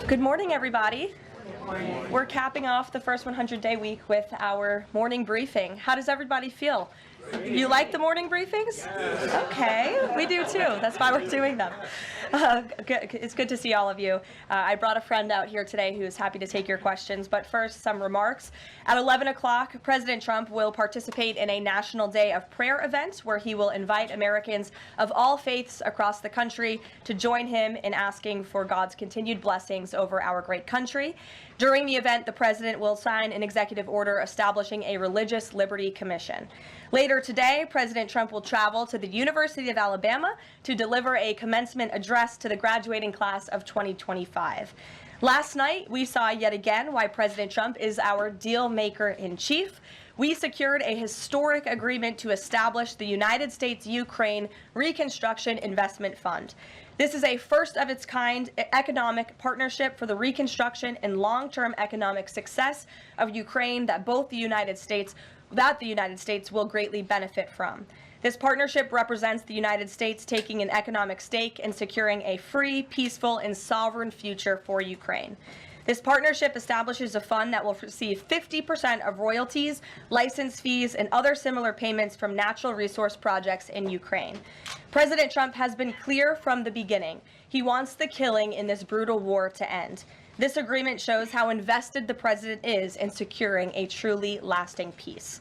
Good morning, everybody. Good morning. We're capping off the first 100-day week with our morning briefing. How does everybody feel? You like the morning briefings? Yes. Okay, we do too. That's why we're doing them. It's good to see all of you. I brought a friend out here today who is happy to take your questions, but first, some remarks. At 11 o'clock, President Trump will participate in a National Day of Prayer event where he will invite Americans of all faiths across the country to join him in asking for God's continued blessings over our great country. During the event, the president will sign an executive order establishing a Religious Liberty Commission. Later today, President Trump will travel to the University of Alabama to deliver a commencement address to the graduating class of 2025. Last night, we saw yet again why President Trump is our deal maker in chief. We secured a historic agreement to establish the United States-Ukraine Reconstruction Investment Fund. This is a first of its kind economic partnership for the reconstruction and long-term economic success of Ukraine that the United States will greatly benefit from. This partnership represents the United States taking an economic stake in securing a free, peaceful, and sovereign future for Ukraine. This partnership establishes a fund that will receive 50% of royalties, license fees, and other similar payments from natural resource projects in Ukraine. President Trump has been clear from the beginning. He wants the killing in this brutal war to end. This agreement shows how invested the president is in securing a truly lasting peace.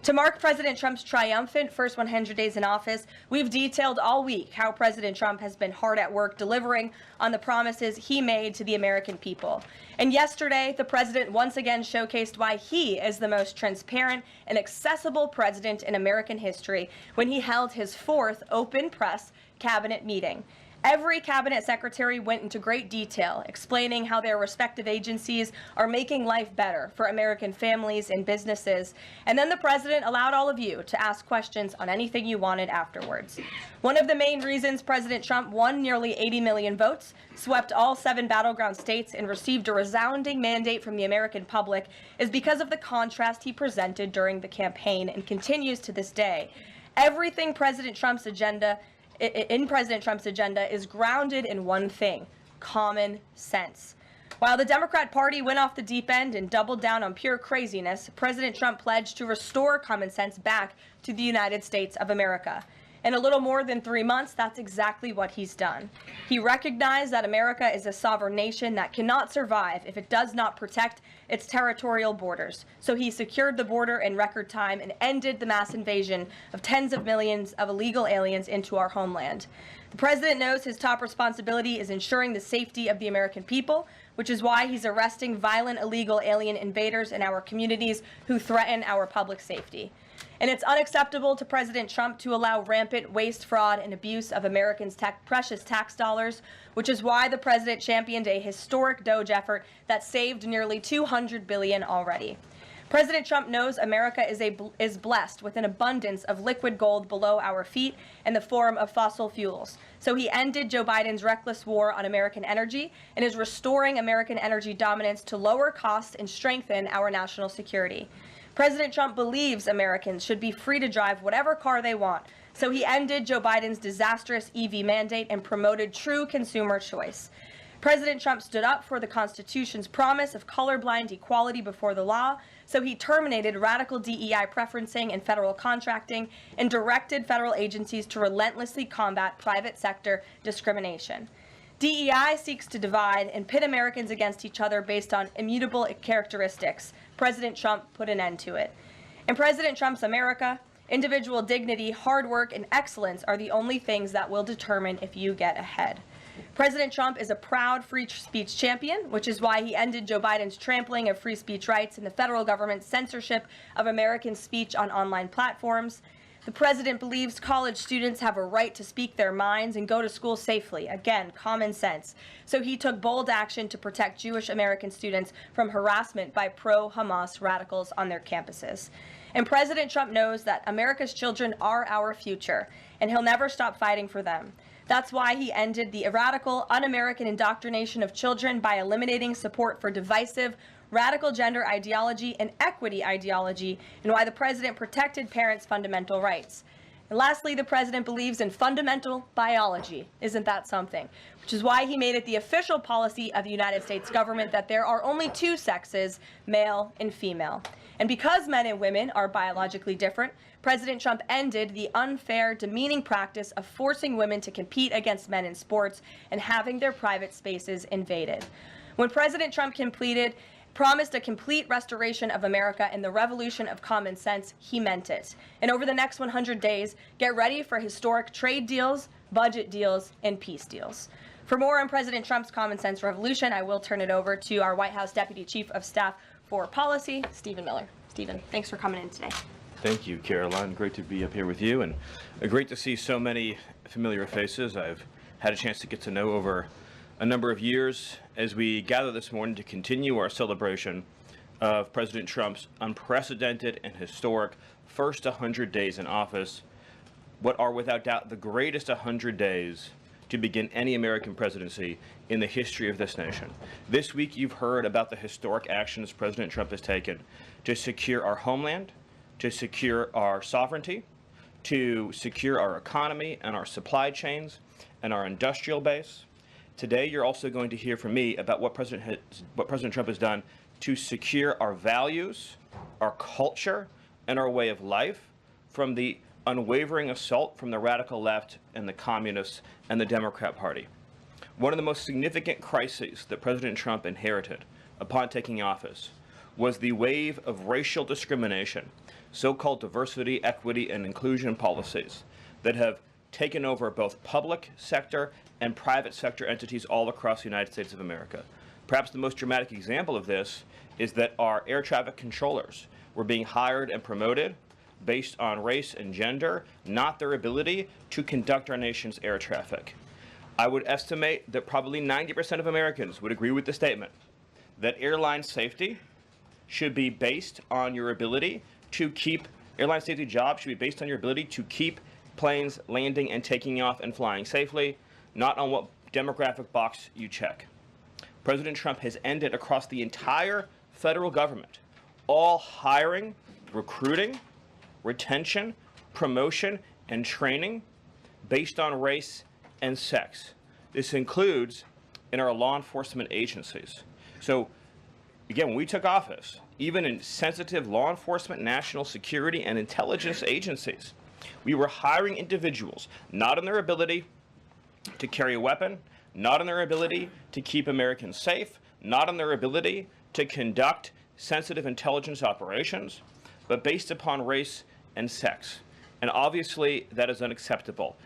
To mark President Trump's triumphant first 100 days in office, we've detailed all week how President Trump has been hard at work delivering on the promises he made to the American people. And yesterday, the president once again showcased why he is the most transparent and accessible president in American history when he held his fourth open press cabinet meeting. Every cabinet secretary went into great detail, explaining how their respective agencies are making life better for American families and businesses. And then the president allowed all of you to ask questions on anything you wanted afterwards. One of the main reasons President Trump won nearly 80 million votes, swept all 7 battleground states, and received a resounding mandate from the American public is because of the contrast he presented during the campaign and continues to this day. Everything President Trump's agenda is grounded in one thing: common sense. While the Democrat Party went off the deep end and doubled down on pure craziness, President Trump pledged to restore common sense back to the United States of America. In a little more than 3 months, that's exactly what he's done. He recognized that America is a sovereign nation that cannot survive if it does not protect its territorial borders. So he secured the border in record time and ended the mass invasion of tens of millions of illegal aliens into our homeland. The president knows his top responsibility is ensuring the safety of the American people, which is why he's arresting violent illegal alien invaders in our communities who threaten our public safety. And it's unacceptable to President Trump to allow rampant waste, fraud, and abuse of Americans' precious tax dollars, which is why the president championed a historic DOGE effort that saved nearly $200 billion already. President Trump knows America is blessed with an abundance of liquid gold below our feet in the form of fossil fuels. So he ended Joe Biden's reckless war on American energy and is restoring American energy dominance to lower costs and strengthen our national security. President Trump believes Americans should be free to drive whatever car they want, so he ended Joe Biden's disastrous EV mandate and promoted true consumer choice. President Trump stood up for the Constitution's promise of colorblind equality before the law, so he terminated radical DEI preferencing and federal contracting and directed federal agencies to relentlessly combat private sector discrimination. DEI seeks to divide and pit Americans against each other based on immutable characteristics. President Trump put an end to it. In President Trump's America, individual dignity, hard work, and excellence are the only things that will determine if you get ahead. President Trump is a proud free speech champion, which is why he ended Joe Biden's trampling of free speech rights and the federal government's censorship of American speech on online platforms. The president believes college students have a right to speak their minds and go to school safely. Again, common sense. So he took bold action to protect Jewish American students from harassment by pro-Hamas radicals on their campuses. And President Trump knows that America's children are our future, and he'll never stop fighting for them. That's why he ended the radical, un-American indoctrination of children by eliminating support for divisive, radical gender ideology and equity ideology, and why the president protected parents' fundamental rights. And lastly, the president believes in fundamental biology. Isn't that something? Which is why he made it the official policy of the United States government that there are only two sexes, male and female. And because men and women are biologically different, President Trump ended the unfair, demeaning practice of forcing women to compete against men in sports and having their private spaces invaded. When President Trump promised a complete restoration of America and the revolution of common sense, he meant it. And over the next 100 days, get ready for historic trade deals, budget deals, and peace deals. For more on President Trump's common sense revolution, I will turn it over to our White House Deputy Chief of Staff for Policy, Stephen Miller. Stephen, thanks for coming in today. Thank you, Karoline. Great to be up here with you, and great to see so many familiar faces I've had a chance to get to know over a number of years as we gather this morning to continue our celebration of President Trump's unprecedented and historic first 100 days in office, what are without doubt the greatest 100 days to begin any American presidency in the history of this nation. This week you've heard about the historic actions President Trump has taken to secure our homeland, to secure our sovereignty, to secure our economy and our supply chains and our industrial base. Today, you're also going to hear from me about what President Trump has done to secure our values, our culture, and our way of life from the unwavering assault from the radical left and the communists and the Democrat Party. One of the most significant crises that President Trump inherited upon taking office was the wave of racial discrimination, so-called diversity, equity, and inclusion policies that have taken over both public sector and private sector entities all across the United States of America. Perhaps the most dramatic example of this is that our air traffic controllers were being hired and promoted based on race and gender, not their ability to conduct our nation's air traffic. I would estimate that probably 90% of Americans would agree with the statement that airline safety should be based on your ability to keep, airline safety jobs should be based on your ability to keep planes landing and taking off and flying safely, not on what demographic box you check. President Trump has ended across the entire federal government all hiring, recruiting, retention, promotion, and training based on race and sex. This includes in our law enforcement agencies. So again, when we took office, even in sensitive law enforcement, national security, and intelligence agencies, we were hiring individuals not on their ability to carry a weapon, not on their ability to keep Americans safe, not on their ability to conduct sensitive intelligence operations, but based upon race and sex. And obviously, that is unacceptable.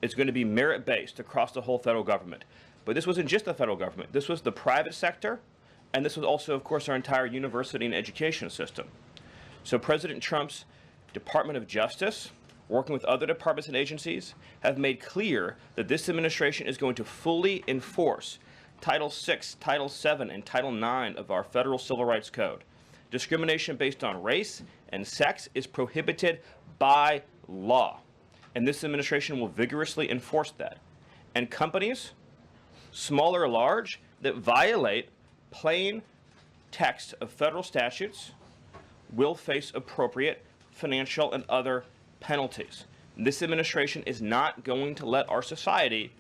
It's going to be merit-based across the whole federal government. But this wasn't just the federal government. This was the private sector, and this was also, of course, our entire university and education system. So President Trump's Department of Justice, working with other departments and agencies, have made clear that this administration is going to fully enforce Title VI, Title VII, and Title IX of our Federal Civil Rights Code. Discrimination based on race and sex is prohibited by law, and this administration will vigorously enforce that. And companies, small or large, that violate plain text of federal statutes will face appropriate financial and other penalties. This administration is not going to let our society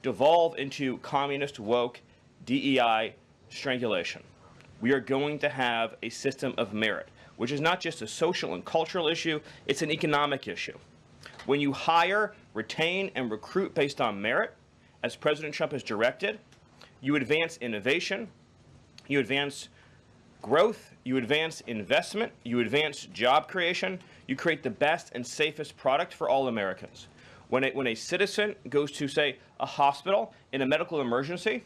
devolve into communist, woke, DEI strangulation. We are going to have a system of merit, which is not just a social and cultural issue, it's an economic issue. When you hire, retain, and recruit based on merit, as President Trump has directed, you advance innovation, you advance growth, you advance investment, you advance job creation, you create the best and safest product for all Americans. When a citizen goes to, say, a hospital in a medical emergency,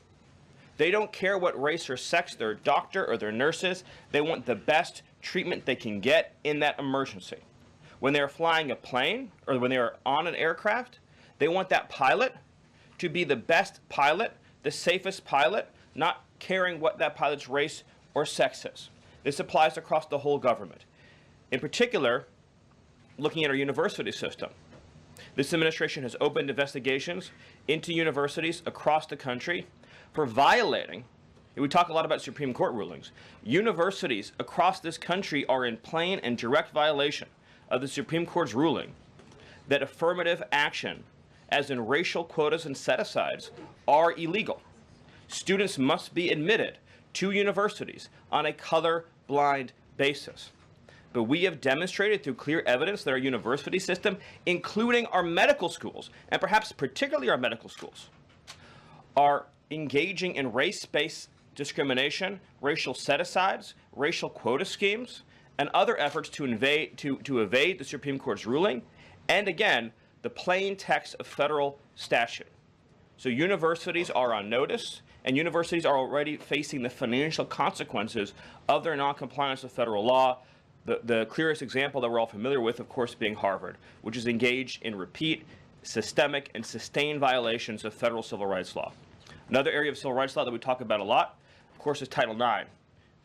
they don't care what race or sex their doctor or their nurse is. They want the best treatment they can get in that emergency. When they're flying a plane or when they're on an aircraft, they want that pilot to be the best pilot, the safest pilot, not caring what that pilot's race or sex is. This applies across the whole government. In particular, looking at our university system, this administration has opened investigations into universities across the country for violating, and we talk a lot about Supreme Court rulings, universities across this country are in plain and direct violation of the Supreme Court's ruling that affirmative action, as in racial quotas and set-asides, are illegal. Students must be admitted to universities on a color-blind basis. But we have demonstrated through clear evidence that our university system, including our medical schools, and perhaps particularly our medical schools, are engaging in race-based discrimination, racial set-asides, racial quota schemes, and other efforts to evade the Supreme Court's ruling, and again, the plain text of federal statute. So universities are on notice, and universities are already facing the financial consequences of their noncompliance with federal law. The clearest example that we're all familiar with, of course, being Harvard, which is engaged in repeat, systemic, and sustained violations of federal civil rights law. Another area of civil rights law that we talk about a lot, of course, is Title IX,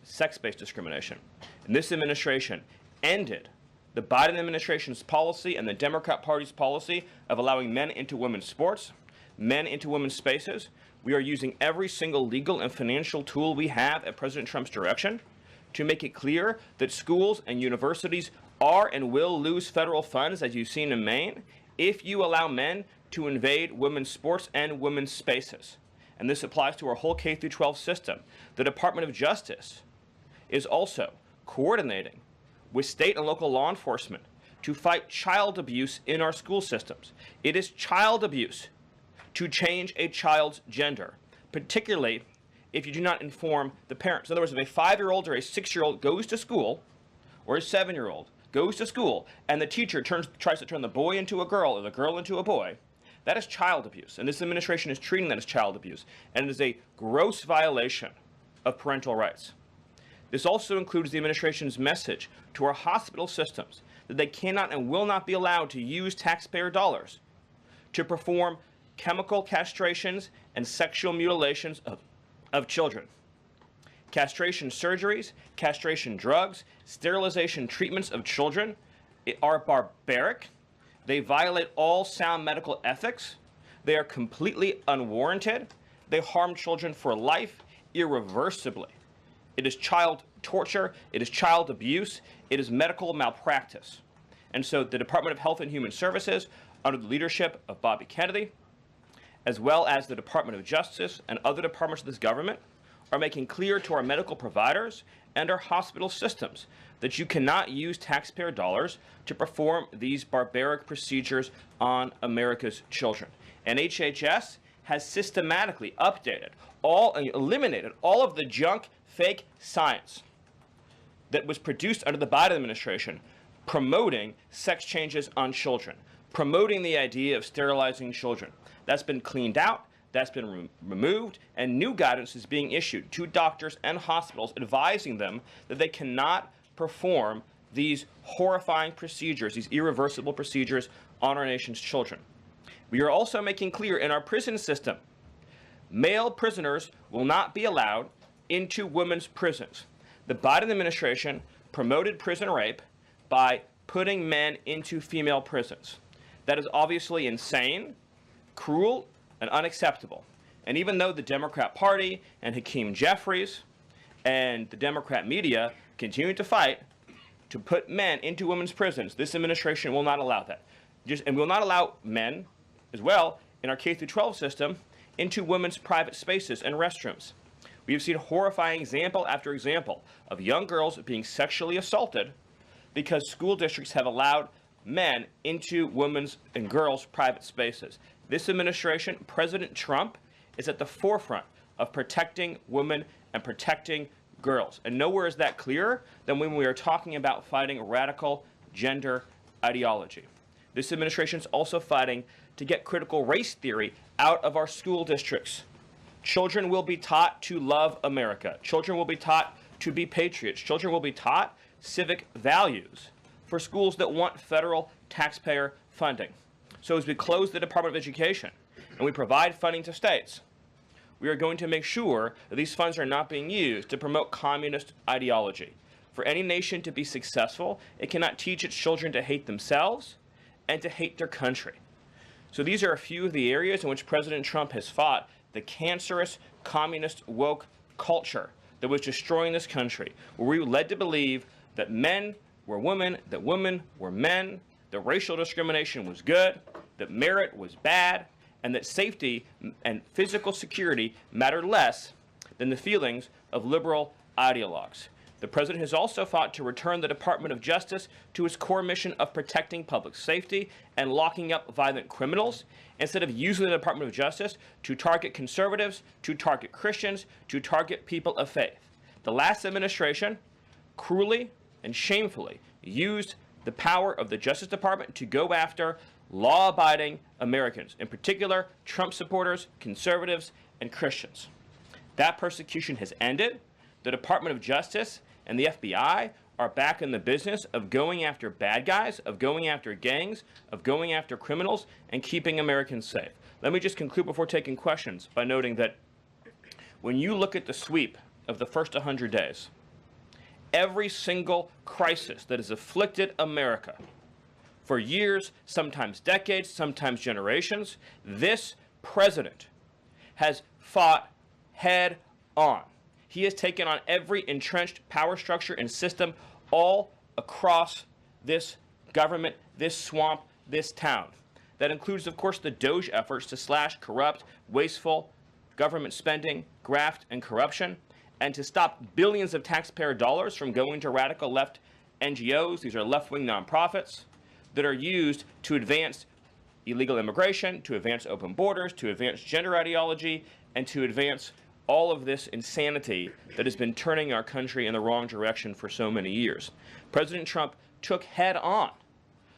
sex-based discrimination. And this administration ended the Biden administration's policy and the Democrat Party's policy of allowing men into women's sports, men into women's spaces. We are using every single legal and financial tool we have at President Trump's direction to make it clear that schools and universities are and will lose federal funds, as you've seen in Maine, if you allow men to invade women's sports and women's spaces. And this applies to our whole K-12 system. The Department of Justice is also coordinating with state and local law enforcement to fight child abuse in our school systems. It is child abuse to change a child's gender, particularly if you do not inform the parents. In other words, if a 5-year-old or a 6-year-old goes to school, or a 7-year-old goes to school, and the teacher tries to turn the boy into a girl or the girl into a boy, that is child abuse. And this administration is treating that as child abuse. And it is a gross violation of parental rights. This also includes the administration's message to our hospital systems that they cannot and will not be allowed to use taxpayer dollars to perform chemical castrations and sexual mutilations of children. Castration surgeries, castration drugs, sterilization treatments of children are barbaric. They violate all sound medical ethics. They are completely unwarranted. They harm children for life irreversibly. It is child torture. It is child abuse. It is medical malpractice. And so the Department of Health and Human Services, under the leadership of Bobby Kennedy, as well as the Department of Justice and other departments of this government, are making clear to our medical providers and our hospital systems that you cannot use taxpayer dollars to perform these barbaric procedures on America's children. And HHS has systematically eliminated all of the junk, fake science that was produced under the Biden administration promoting sex changes on children, promoting the idea of sterilizing children. That's been cleaned out, that's been removed, and new guidance is being issued to doctors and hospitals advising them that they cannot perform these horrifying procedures, these irreversible procedures on our nation's children. We are also making clear in our prison system, male prisoners will not be allowed into women's prisons. The Biden administration promoted prison rape by putting men into female prisons. That is obviously insane, cruel, and unacceptable. And even though the Democrat Party and Hakeem Jeffries and the Democrat media continue to fight to put men into women's prisons, this administration will not allow that. And will not allow men, as well, in our K-12 system, into women's private spaces and restrooms. We have seen horrifying example after example of young girls being sexually assaulted because school districts have allowed men into women's and girls' private spaces. This administration, President Trump, is at the forefront of protecting women and protecting girls. And nowhere is that clearer than when we are talking about fighting radical gender ideology. This administration is also fighting to get critical race theory out of our school districts. Children will be taught to love America. Children will be taught to be patriots. Children will be taught civic values for schools that want federal taxpayer funding. So as we close the Department of Education and we provide funding to states, we are going to make sure that these funds are not being used to promote communist ideology. For any nation to be successful, it cannot teach its children to hate themselves and to hate their country. So these are a few of the areas in which President Trump has fought the cancerous communist woke culture that was destroying this country, where we were led to believe that men were women, that women were men, that racial discrimination was good, that merit was bad, and that safety and physical security mattered less than the feelings of liberal ideologues. The president has also fought to return the Department of Justice to its core mission of protecting public safety and locking up violent criminals, instead of using the Department of Justice to target conservatives, to target Christians, to target people of faith. The last administration cruelly and shamefully used the power of the Justice Department to go after law-abiding Americans, in particular Trump supporters, conservatives, and Christians. That persecution has ended. The Department of Justice and the FBI are back in the business of going after bad guys, of going after gangs, of going after criminals, and keeping Americans safe. Let me just conclude before taking questions by noting that when you look at the sweep of the first 100 days, every single crisis that has afflicted America for years, sometimes decades, sometimes generations, this president has fought head on. He has taken on every entrenched power structure and system all across this government, this swamp, this town. That includes, of course, the DOGE efforts to slash corrupt, wasteful government spending, graft, and corruption, and to stop billions of taxpayer dollars from going to radical left NGOs. These are left-wing nonprofits that are used to advance illegal immigration, to advance open borders, to advance gender ideology, and to advance all of this insanity that has been turning our country in the wrong direction for so many years. President Trump took head on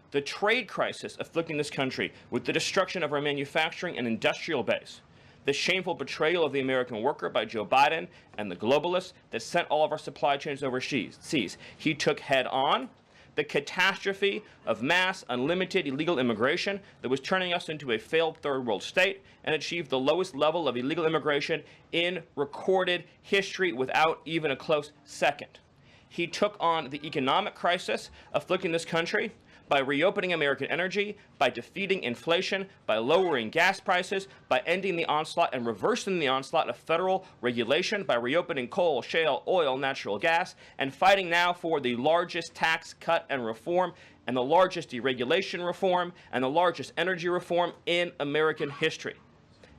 the trade crisis afflicting this country with the destruction of our manufacturing and industrial base, the shameful betrayal of the American worker by Joe Biden and the globalists that sent all of our supply chains overseas. He took head on the catastrophe of mass, unlimited illegal immigration that was turning us into a failed third world state, and achieved the lowest level of illegal immigration in recorded history without even a close second. He took on the economic crisis afflicting this country by reopening American energy, by defeating inflation, by lowering gas prices, by ending the onslaught and reversing the onslaught of federal regulation, by reopening coal, shale, oil, natural gas, and fighting now for the largest tax cut and reform, and the largest deregulation reform, and the largest energy reform in American history.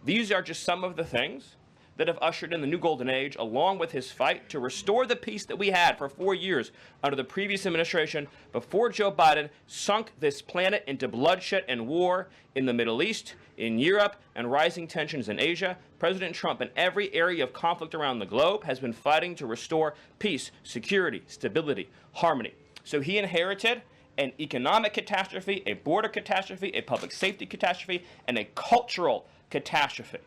These are just some of the things that have ushered in the new golden age, along with his fight to restore the peace that we had for 4 years under the previous administration before Joe Biden sunk this planet into bloodshed and war in the Middle East, in Europe, and rising tensions in Asia. President Trump, in every area of conflict around the globe, has been fighting to restore peace, security, stability, harmony. So he inherited an economic catastrophe, a border catastrophe, a public safety catastrophe, and a cultural catastrophe.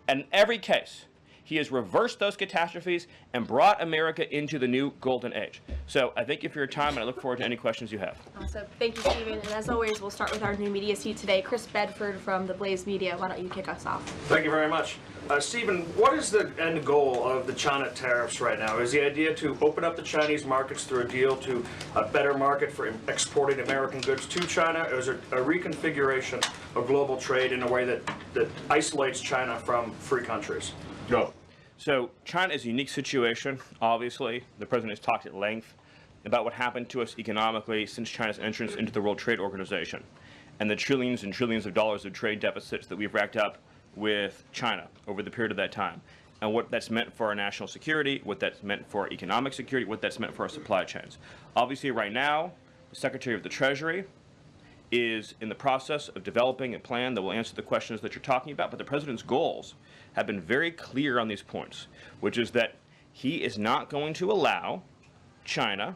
And in every case, he has reversed those catastrophes and brought America into the new golden age. So I thank you for your time, and I look forward to any questions you have. Awesome. Thank you, Stephen. And as always, we'll start with our new media seat today. Chris Bedford from the Blaze Media. Why don't you kick us off? Thank you very much. Stephen, what is the end goal of the China tariffs right now? Is the idea to open up the Chinese markets through a deal to a better market for exporting American goods to China? Or is it a reconfiguration of global trade in a way that isolates China from free countries? No. So China is a unique situation, obviously. The president has talked at length about what happened to us economically since China's entrance into the World Trade Organization and the trillions and trillions of dollars of trade deficits that we've racked up with China over the period of that time, and what that's meant for our national security, what that's meant for economic security, what that's meant for our supply chains. Obviously, right now, the Secretary of the Treasury is in the process of developing a plan that will answer the questions that you're talking about, but the president's goals have been very clear on these points, which is that he is not going to allow China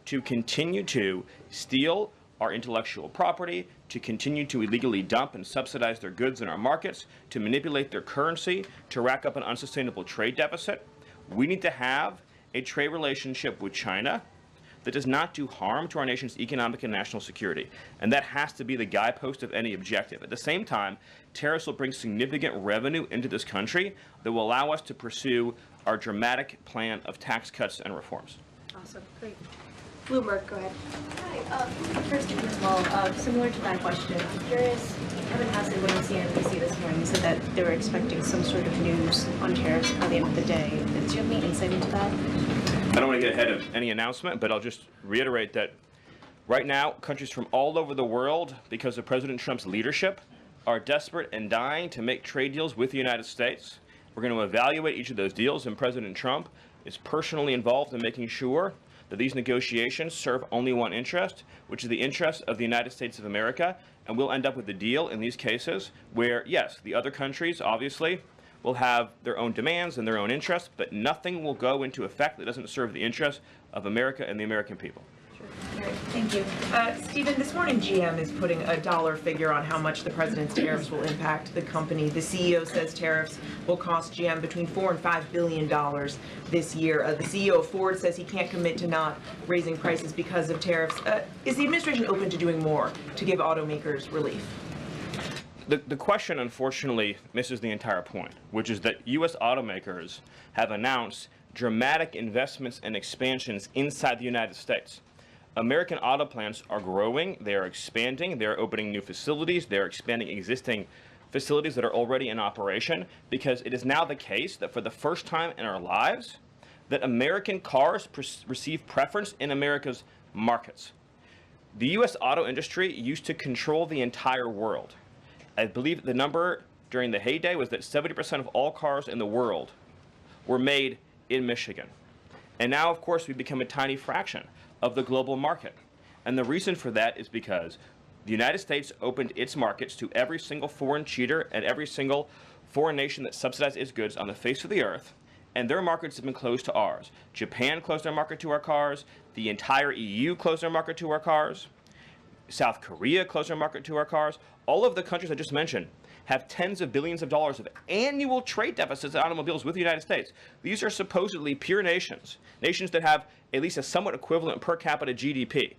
to continue to steal our intellectual property, to continue to illegally dump and subsidize their goods in our markets, to manipulate their currency, to rack up an unsustainable trade deficit. We need to have a trade relationship with China that does not do harm to our nation's economic and national security. And that has to be the guidepost of any objective. At the same time, tariffs will bring significant revenue into this country that will allow us to pursue our dramatic plan of tax cuts and reforms. Awesome. Great. Bloomberg, go ahead. Hi. First of all, similar to that question, I'm curious, Kevin Hassett, when on CNBC this morning, said that they were expecting some sort of news on tariffs by the end of the day. Do you have any insight into that? I don't want to get ahead of any announcement, but I'll just reiterate that Right now, countries from all over the world, because of President Trump's leadership, are desperate and dying to make trade deals with the United States. We're going to evaluate each of those deals, and President Trump is personally involved in making sure that these negotiations serve only one interest, which is the interest of the United States of America, and we'll end up with a deal in these cases where, yes, the other countries, obviously, will have their own demands and their own interests, but nothing will go into effect that doesn't serve the interests of America and the American people. Thank you. Stephen, this morning GM is putting a dollar figure on how much the president's tariffs will impact the company. The CEO says tariffs will cost GM between $4 and $5 billion this year. The CEO of Ford says he can't commit to not raising prices because of tariffs. Is the administration open to doing more to give automakers relief? The question, unfortunately, misses the entire point, which is that U.S. automakers have announced dramatic investments and expansions inside the United States. American auto plants are growing, they are expanding, they're opening new facilities, they're expanding existing facilities that are already in operation, because it is now the case that for the first time in our lives, that American cars receive preference in America's markets. The U.S. auto industry used to control the entire world. I believe the number during the heyday was that 70% of all cars in the world were made in Michigan. And now, of course, we've become a tiny fraction of the global market. And the reason for that is because the United States opened its markets to every single foreign cheater and every single foreign nation that subsidized its goods on the face of the earth, and their markets have been closed to ours. Japan closed their market to our cars, the entire EU closed their market to our cars, South Korea closed their market to our cars. All of the countries I just mentioned have tens of billions of dollars of annual trade deficits in automobiles with the United States. These are supposedly pure nations, nations that have at least a somewhat equivalent per capita GDP.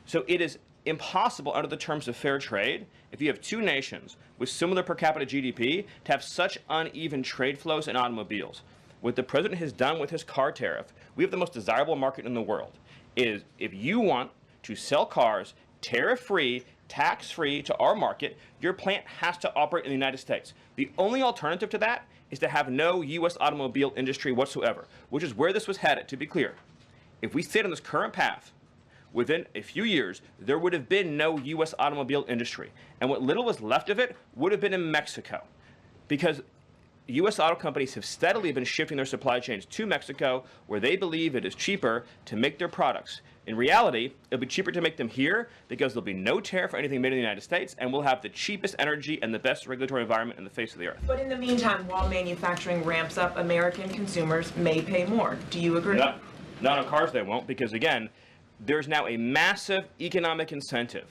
So it is impossible under the terms of fair trade, if you have two nations with similar per capita GDP, to have such uneven trade flows in automobiles. What the president has done with his car tariff, we have the most desirable market in the world, is if you want to sell cars tariff-free, tax-free to our market, your plant has to operate in the United States. The only alternative to that is to have no U.S. automobile industry whatsoever, which is where this was headed, to be clear. If we stayed on this current path, within a few years, there would have been no U.S. automobile industry. And what little was left of it would have been in Mexico. Because U.S. auto companies have steadily been shifting their supply chains to Mexico, where they believe it is cheaper to make their products. In reality, it'll be cheaper to make them here because there'll be no tariff for anything made in the United States, and we'll have the cheapest energy and the best regulatory environment in the face of the earth. But in the meantime, while manufacturing ramps up, American consumers may pay more. Do you agree? Not on cars they won't, because again, there's now a massive economic incentive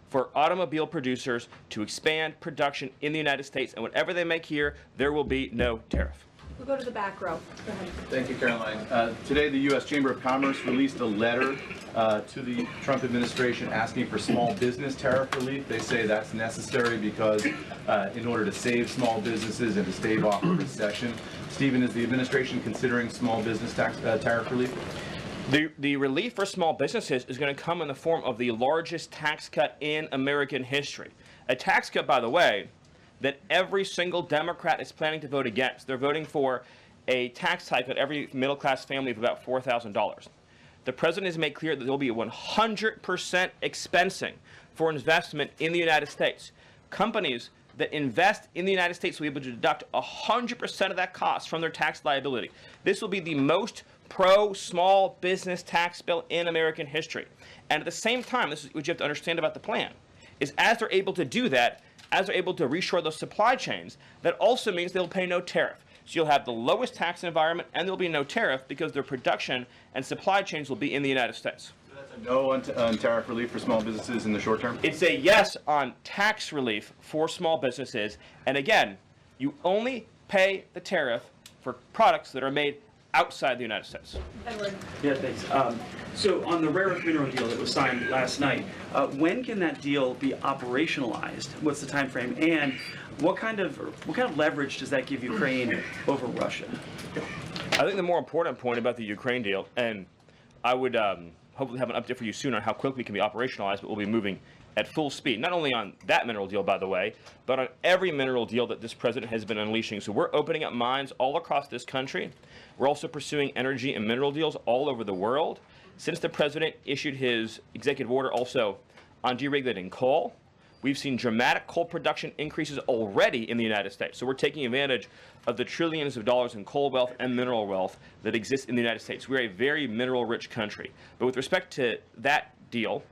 for automobile producers to expand production in the United States, and whatever they make here, there will be no tariff. We'll go to the back row. Go ahead. Thank you, Caroline. Today, the U.S. Chamber of Commerce released a letter to the Trump administration asking for small business tariff relief. They say that's necessary because in order to save small businesses and to stave off a recession. Stephen, is the administration considering small business tariff relief? The relief for small businesses is going to come in the form of the largest tax cut in American history. A tax cut, by the way, that every single Democrat is planning to vote against. They're voting for a tax hike on every middle-class family of about $4,000. The president has made clear that there will be a 100% expensing for investment in the United States. Companies that invest in the United States will be able to deduct 100% of that cost from their tax liability. This will be the most pro-small business tax bill in American history. And at the same time, this is what you have to understand about the plan, is as they're able to do that, as they're able to reshore those supply chains, that also means they'll pay no tariff. So you'll have the lowest tax environment and there'll be no tariff because their production and supply chains will be in the United States. So that's a no on tariff relief for small businesses in the short term? It's a yes on tax relief for small businesses. And again, you only pay the tariff for products that are made outside the United States. Edward. Yeah, thanks. So on the rare earth mineral deal that was signed last night, when can that deal be operationalized? What's the time frame? And what kind of leverage does that give Ukraine over Russia? I think the more important point about the Ukraine deal, and I would hopefully have an update for you soon on how quickly it can be operationalized, but we'll be moving at full speed, not only on that mineral deal, by the way, but on every mineral deal that this president has been unleashing. So we're opening up mines all across this country. We're also pursuing energy and mineral deals all over the world. Since the president issued his executive order also on deregulating coal, we've seen dramatic coal production increases already in the United States. So we're taking advantage of the trillions of dollars in coal wealth and mineral wealth that exists in the United States. We're a very mineral-rich country. But with respect to that deal,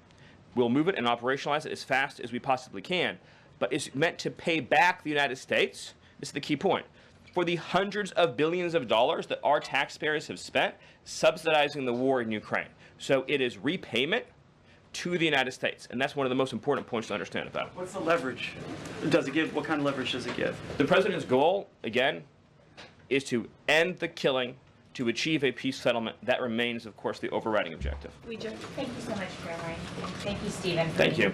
we'll move it and operationalize it as fast as we possibly can. But it's meant to pay back the United States, this is the key point, for the hundreds of billions of dollars that our taxpayers have spent subsidizing the war in Ukraine. So it is repayment to the United States, and that's one of the most important points to understand about it. What's the leverage? Does it give? What kind of leverage does it give? The president's goal, again, is to end the killing, to achieve a peace settlement. That remains, of course, the overriding objective. Thank you so much, Caroline. Thank you, Stephen. Thank you.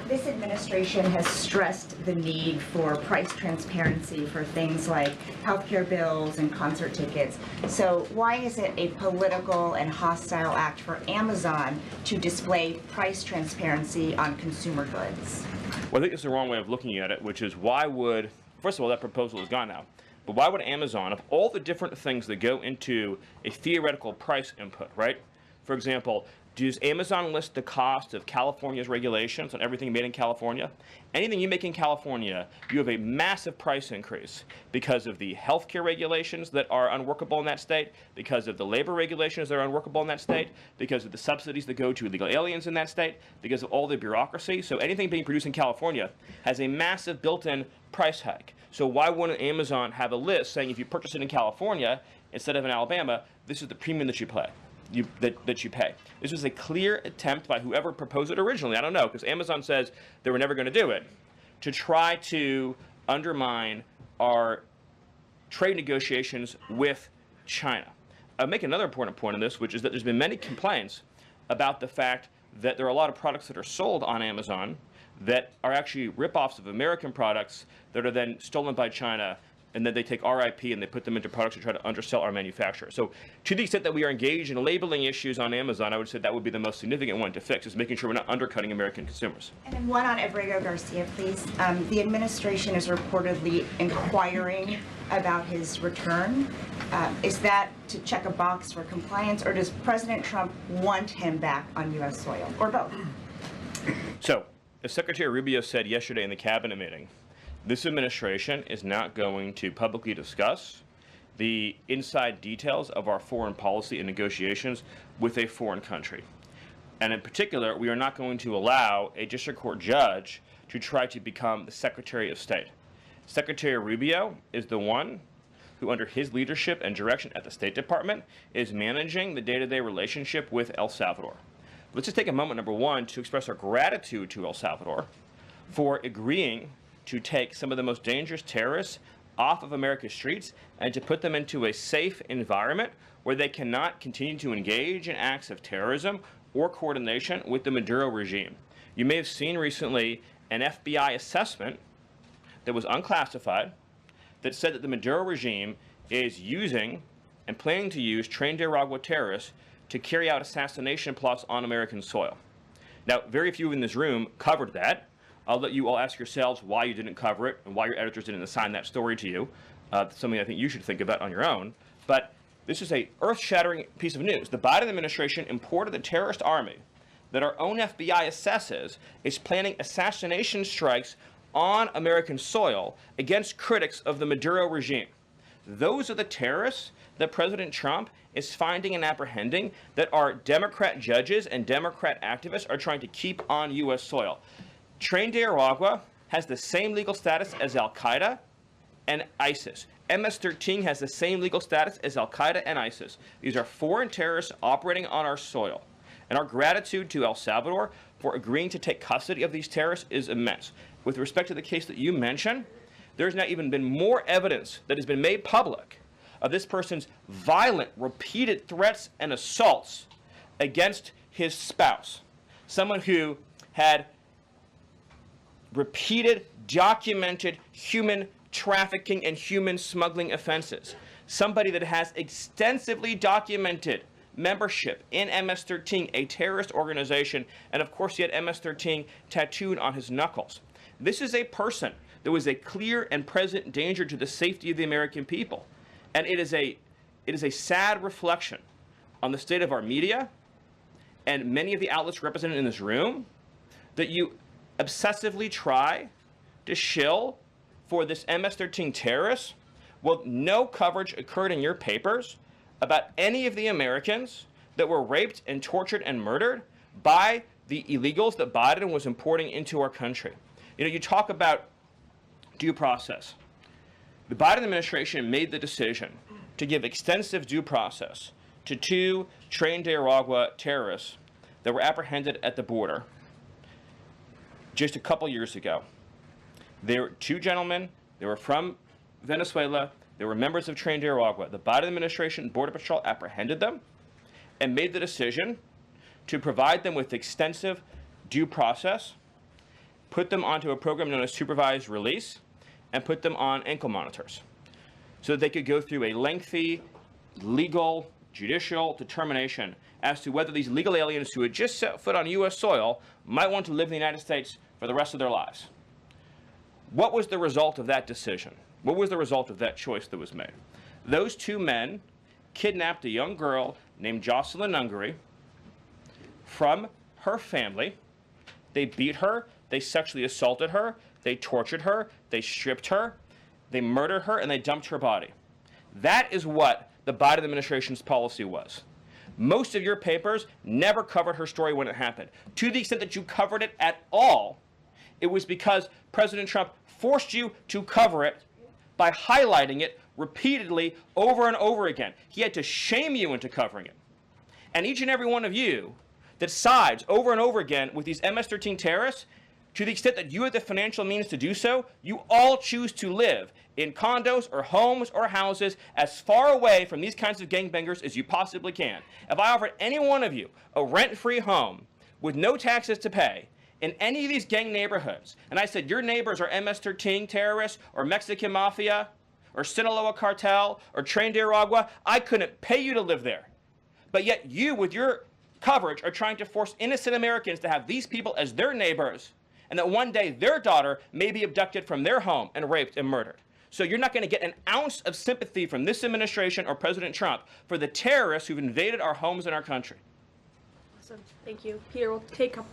This administration has stressed the need for price transparency for things like healthcare bills and concert tickets. So why is it a political and hostile act for Amazon to display price transparency on consumer goods? Well, I think it's the wrong way of looking at it, which is why would, first of all, that proposal is gone now, but why would Amazon, of all the different things that go into a theoretical price input, right? For example, does Amazon list the cost of California's regulations on everything made in California? Anything you make in California, you have a massive price increase because of the healthcare regulations that are unworkable in that state, because of the labor regulations that are unworkable in that state, because of the subsidies that go to illegal aliens in that state, because of all the bureaucracy. So anything being produced in California has a massive built-in price hike. So why wouldn't Amazon have a list saying if you purchase it in California instead of in Alabama, this is the premium that you pay? That you pay. This was a clear attempt by whoever proposed it originally, I don't know, because Amazon says they were never going to do it, to try to undermine our trade negotiations with China. I'll make another important point on this, which is that there's been many complaints about the fact that there are a lot of products that are sold on Amazon that are actually ripoffs of American products that are then stolen by China, and then they take our IP and they put them into products to try to undersell our manufacturer. So to the extent that we are engaged in labeling issues on Amazon, I would say that would be the most significant one to fix, is making sure we're not undercutting American consumers. And then one on Abrego Garcia, please. The administration is reportedly inquiring about his return. Is that to check a box for compliance, or does President Trump want him back on U.S. soil, or both? So, as Secretary Rubio said yesterday in the cabinet meeting, this administration is not going to publicly discuss the inside details of our foreign policy and negotiations with a foreign country. And in particular, we are not going to allow a district court judge to try to become the Secretary of State. Secretary Rubio is the one who, under his leadership and direction at the State Department, is managing the day-to-day relationship with El Salvador. Let's just take a moment, number one, to express our gratitude to El Salvador for agreeing to take some of the most dangerous terrorists off of America's streets and to put them into a safe environment where they cannot continue to engage in acts of terrorism or coordination with the Maduro regime. You may have seen recently an FBI assessment that was unclassified that said that the Maduro regime is using and planning to use Trinidad terrorists to carry out assassination plots on American soil. Now, very few in this room covered that. I'll let you all ask yourselves why you didn't cover it and why your editors didn't assign that story to you. Something I think you should think about on your own. But this is a earth-shattering piece of news. The Biden administration imported the terrorist army that our own FBI assesses is planning assassination strikes on American soil against critics of the Maduro regime. Those are the terrorists that President Trump is finding and apprehending that our Democrat judges and Democrat activists are trying to keep on U.S. soil. Trinidad has the same legal status as Al-Qaeda and ISIS. MS-13 has the same legal status as Al-Qaeda and ISIS. These are foreign terrorists operating on our soil. And our gratitude to El Salvador for agreeing to take custody of these terrorists is immense. With respect to the case that you mentioned, there's now even been more evidence that has been made public of this person's violent, repeated threats and assaults against his spouse, someone who had repeated, documented human trafficking and human smuggling offenses, somebody that has extensively documented membership in MS-13, a terrorist organization, and of course he had MS-13 tattooed on his knuckles. This is a person that was a clear and present danger to the safety of the American people. And it is a sad reflection on the state of our media and many of the outlets represented in this room that you obsessively try to shill for this MS-13 terrorist. Well, no coverage occurred in your papers about any of the Americans that were raped and tortured and murdered by the illegals that Biden was importing into our country. You know, you talk about due process. The Biden administration made the decision to give extensive due process to 2 trained Nicaragua terrorists that were apprehended at the border just a couple years ago. They were 2 gentlemen. They were from Venezuela. They were members of trained Nicaragua. The Biden administration Border Patrol apprehended them and made the decision to provide them with extensive due process, put them onto a program known as supervised release, and put them on ankle monitors so that they could go through a lengthy legal, judicial determination as to whether these legal aliens who had just set foot on U.S. soil might want to live in the United States for the rest of their lives. What was the result of that decision? What was the result of that choice that was made? Those 2 men kidnapped a young girl named Jocelyn Ungary from her family. They beat her, they sexually assaulted her, they tortured her, they stripped her, they murdered her, and they dumped her body. That is what the Biden administration's policy was. Most of your papers never covered her story when it happened. To the extent that you covered it at all, it was because President Trump forced you to cover it by highlighting it repeatedly over and over again. He had to shame you into covering it. And each and every one of you that sides over and over again with these MS-13 terrorists, to the extent that you have the financial means to do so, you all choose to live in condos or homes or houses as far away from these kinds of gangbangers as you possibly can. If I offered any one of you a rent-free home with no taxes to pay in any of these gang neighborhoods, and I said your neighbors are MS-13 terrorists or Mexican mafia or Sinaloa cartel or trained Nicaragua, I couldn't pay you to live there. But yet you, with your coverage, are trying to force innocent Americans to have these people as their neighbors, and that one day their daughter may be abducted from their home and raped and murdered. So you're not going to get an ounce of sympathy from this administration or President Trump for the terrorists who've invaded our homes and our country. Awesome. Thank you. Peter, we'll take a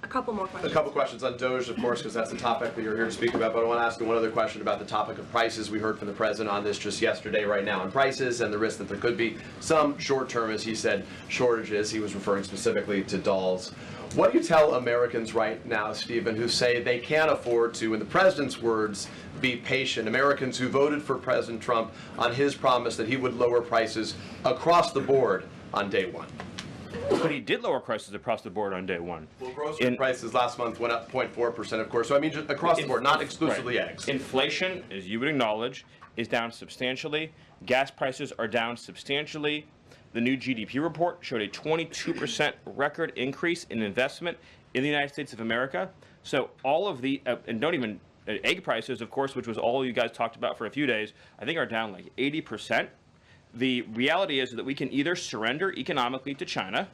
couple more questions. A couple questions on DOGE, of course, because that's the topic that you're here to speak about. But I want to ask you one other question about the topic of prices. We heard from the president on this just yesterday, right now, on prices and the risk that there could be some short-term, as he said, shortages. He was referring specifically to dolls. What do you tell Americans right now, Stephen, who say they can't afford to, in the president's words, be patient? Americans who voted for President Trump on his promise that he would lower prices across the board on day 1. But he did lower prices across the board on day 1. Well, grocery prices last month went up 0.4%, of course. So I mean, just across the board, not exclusively right. eggs. Inflation, as you would acknowledge, is down substantially. Gas prices are down substantially. The new GDP report showed a 22% record increase in investment in the United States of America. So all of the, and don't even, egg prices, of course, which was all you guys talked about for a few days, I think are down like 80%. The reality is that we can either surrender economically to China,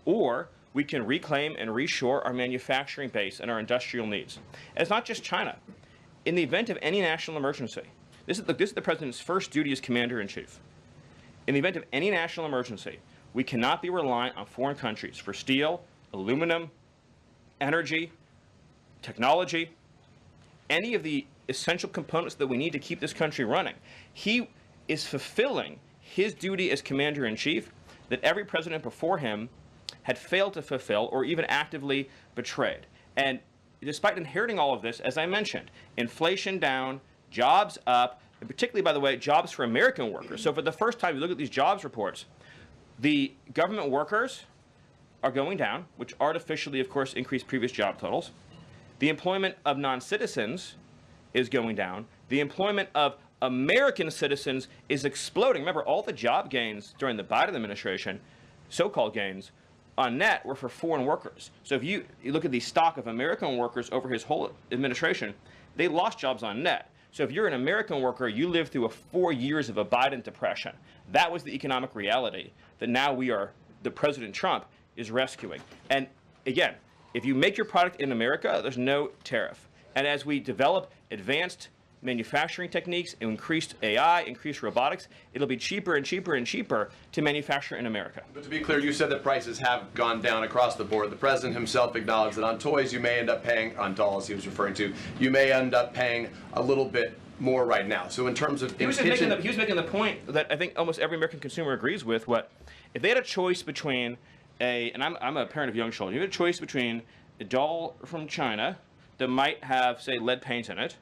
or we can reclaim and reshore our manufacturing base and our industrial needs. And it's not just China. In the event of any national emergency, this is the president's first duty as commander-in-chief. In the event of any national emergency, we cannot be reliant on foreign countries for steel, aluminum, energy, technology, any of the essential components that we need to keep this country running. He is fulfilling his duty as commander-in-chief that every president before him had failed to fulfill or even actively betrayed. And despite inheriting all of this, as I mentioned, inflation down, jobs up, and particularly, by the way, jobs for American workers. So for the first time, you look at these jobs reports, the government workers are going down, which artificially, of course, increased previous job totals. The employment of non-citizens is going down. The employment of American citizens is exploding. Remember, all the job gains during the Biden administration, so-called gains, on net were for foreign workers. So if you look at the stock of American workers over his whole administration, they lost jobs on net. So if you're an American worker, you lived through 4 years of a Biden depression. That was the economic reality that now that President Trump is rescuing. And again, if you make your product in America, there's no tariff. And as we develop advanced manufacturing techniques, increased AI, increased robotics, it'll be cheaper and cheaper and cheaper to manufacture in America. But to be clear, you said that prices have gone down across the board. The president himself acknowledged that on toys you may end up paying, on dolls he was referring to, you may end up paying a little bit more right now. So in terms of he was making the point that I think almost every American consumer agrees with. If they had a choice between and I'm a parent of young children, you had a choice between a doll from China that might have, say, lead paint in it,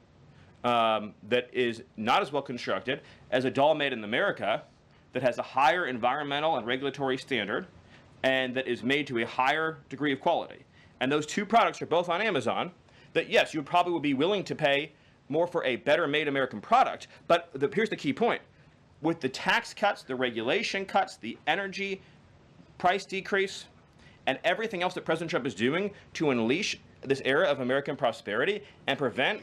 that is not as well constructed as a doll made in America that has a higher environmental and regulatory standard and that is made to a higher degree of quality. And those two products are both on Amazon, that yes, you probably would be willing to pay more for a better made American product, but here's the key point. With the tax cuts, the regulation cuts, the energy price decrease, and everything else that President Trump is doing to unleash this era of American prosperity and prevent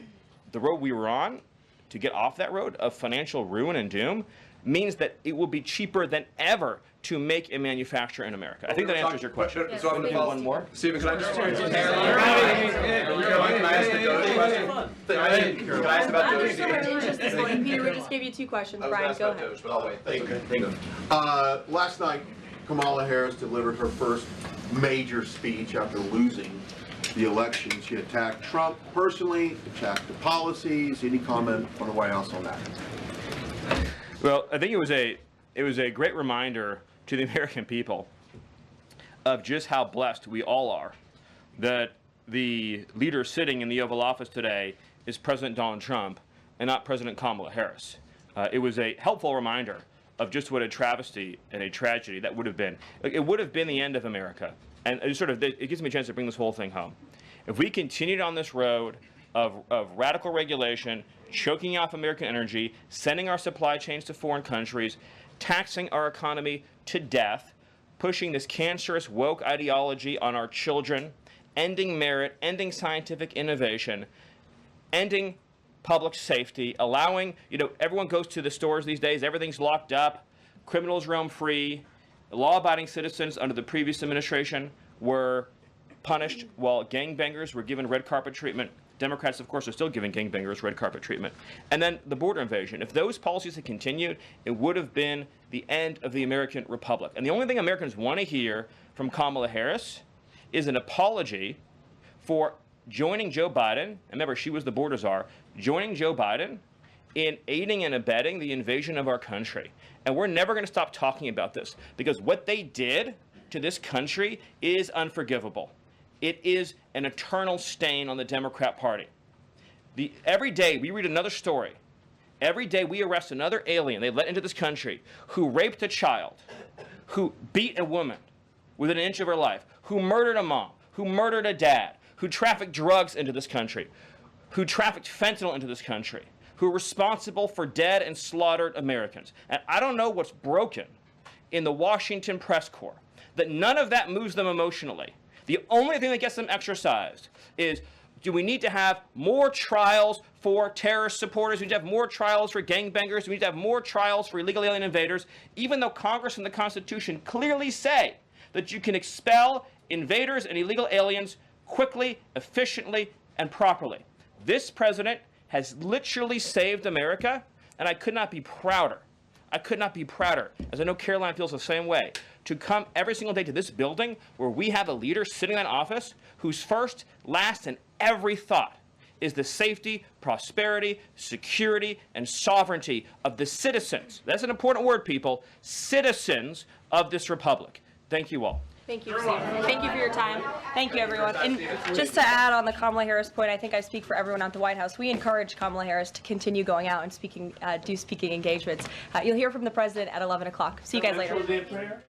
the road we were on to get off that road of financial ruin and doom, means that it will be cheaper than ever to make and manufacture in America. I think that answers your question. So I'm going to follow one more. Stephen, can I just can I ask the Doge question? Can I ask about Doge? Peter, we just gave you 2 questions. I was Brian, asked go about ahead. Doge, but I'll wait. Thank you. Last night, Kamala Harris delivered her first major speech after losing the election. She attacked Trump personally, attacked the policies. Any comment from the White House on that? Well, I think it was a great reminder to the American people of just how blessed we all are that the leader sitting in the Oval Office today is President Donald Trump and not President Kamala Harris. It was a helpful reminder of just what a travesty and a tragedy that would have been. It would have been the end of America. And it gives me a chance to bring this whole thing home. If we continued on this road of radical regulation, choking off American energy, sending our supply chains to foreign countries, taxing our economy to death, pushing this cancerous woke ideology on our children, ending merit, ending scientific innovation, ending public safety, allowing, everyone goes to the stores these days, everything's locked up, criminals roam free, law-abiding citizens under the previous administration were punished while gangbangers were given red carpet treatment. Democrats, of course, are still giving gangbangers red carpet treatment. And then the border invasion. If those policies had continued, it would have been the end of the American Republic. And the only thing Americans want to hear from Kamala Harris is an apology for joining Joe Biden, and remember, she was the border czar, joining Joe Biden in aiding and abetting the invasion of our country. And we're never going to stop talking about this, because what they did to this country is unforgivable. It is an eternal stain on the Democrat Party. Every day we read another story. Every day we arrest another alien they let into this country who raped a child, who beat a woman within an inch of her life, who murdered a mom, who murdered a dad, who trafficked drugs into this country, who trafficked fentanyl into this country, who are responsible for dead and slaughtered Americans. And I don't know what's broken in the Washington press corps, that none of that moves them emotionally. The only thing that gets them exercised is, do we need to have more trials for terrorist supporters? Do we need to have more trials for gangbangers? Do we need to have more trials for illegal alien invaders? Even though Congress and the Constitution clearly say that you can expel invaders and illegal aliens quickly, efficiently, and properly. This president has literally saved America, and I could not be prouder. I could not be prouder, as I know Karoline feels the same way, to come every single day to this building where we have a leader sitting in office whose first, last, and every thought is the safety, prosperity, security, and sovereignty of the citizens. That's an important word, people. Citizens of this republic. Thank you all. Thank you, Stephen. Thank you for your time. Thank you, everyone. And just to add on the Kamala Harris point, I think I speak for everyone at the White House. We encourage Kamala Harris to continue going out and do speaking engagements. You'll hear from the president at 11 o'clock. See you guys later.